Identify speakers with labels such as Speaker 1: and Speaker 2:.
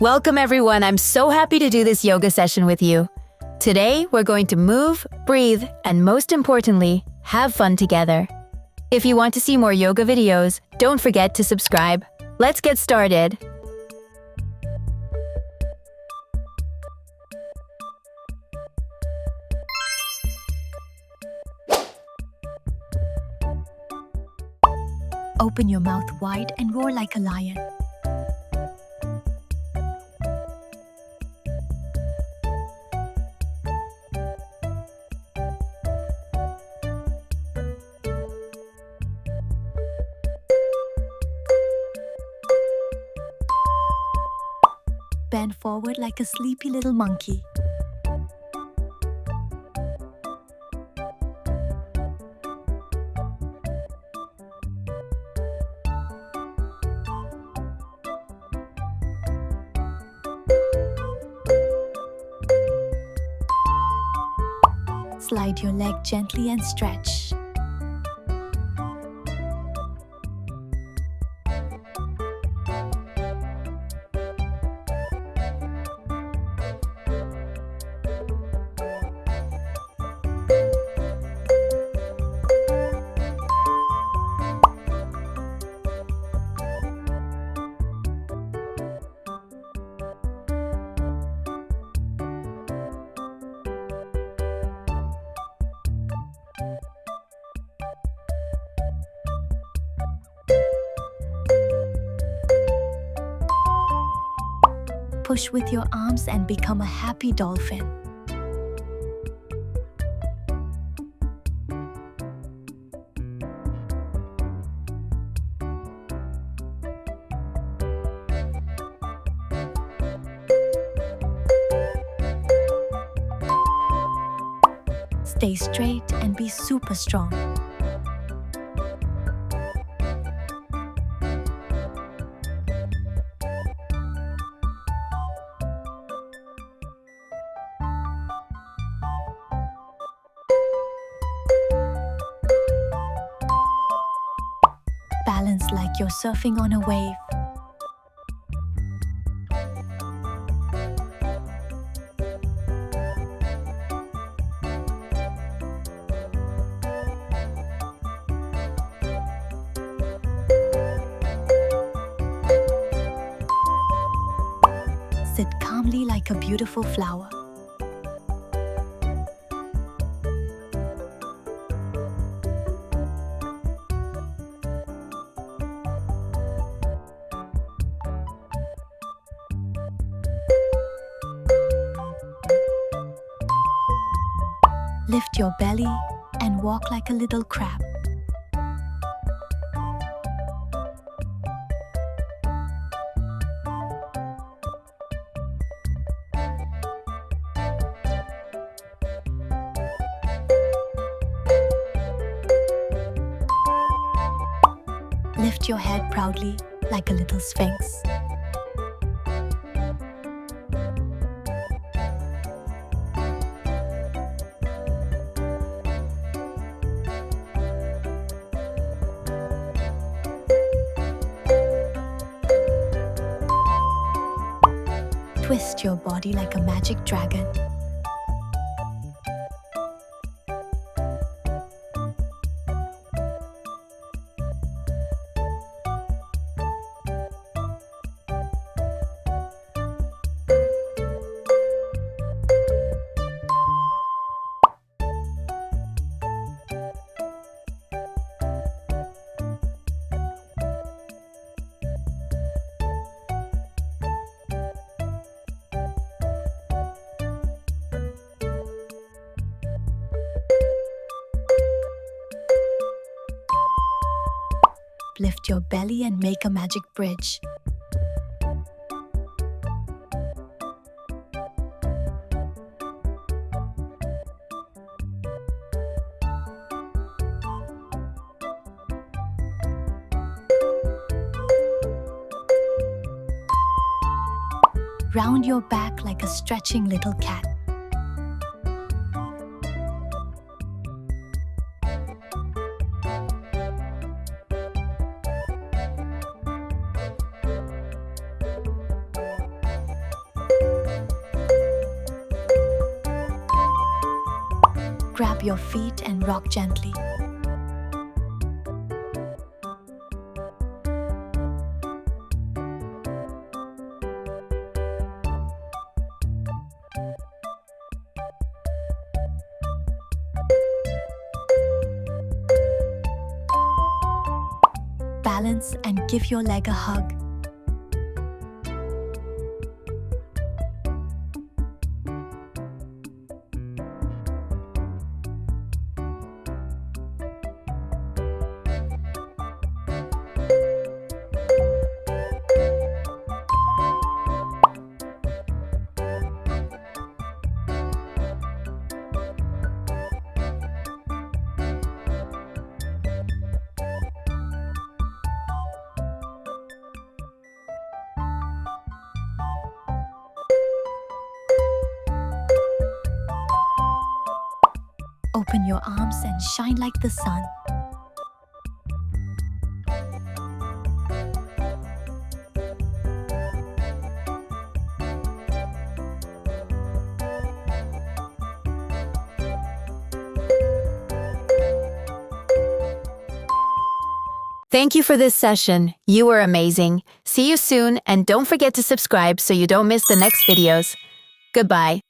Speaker 1: Welcome everyone, I'm so happy to do this yoga session with you. Today, we're going to move, breathe, and most importantly, have fun together. If you want to see more yoga videos, don't forget to subscribe. Let's get started.
Speaker 2: Open your mouth wide and roar like a lion. Bend forward like a sleepy little monkey. Slide your leg gently and stretch. Push with your arms and become a happy dolphin. Stay straight and be super strong. Balance like you're surfing on a wave. Sit calmly like a beautiful flower. Lift your belly and walk like a little crab. Lift your head proudly like a little sphinx. Twist your body like a magic dragon. Lift your belly and make a magic bridge. Round your back like a stretching little cat. grab your feet and rock gently. Balance and give your leg a hug. Open your arms and shine like the sun.
Speaker 1: Thank you for this session. You were amazing. See you soon, and don't forget to subscribe so you don't miss the next videos. Goodbye.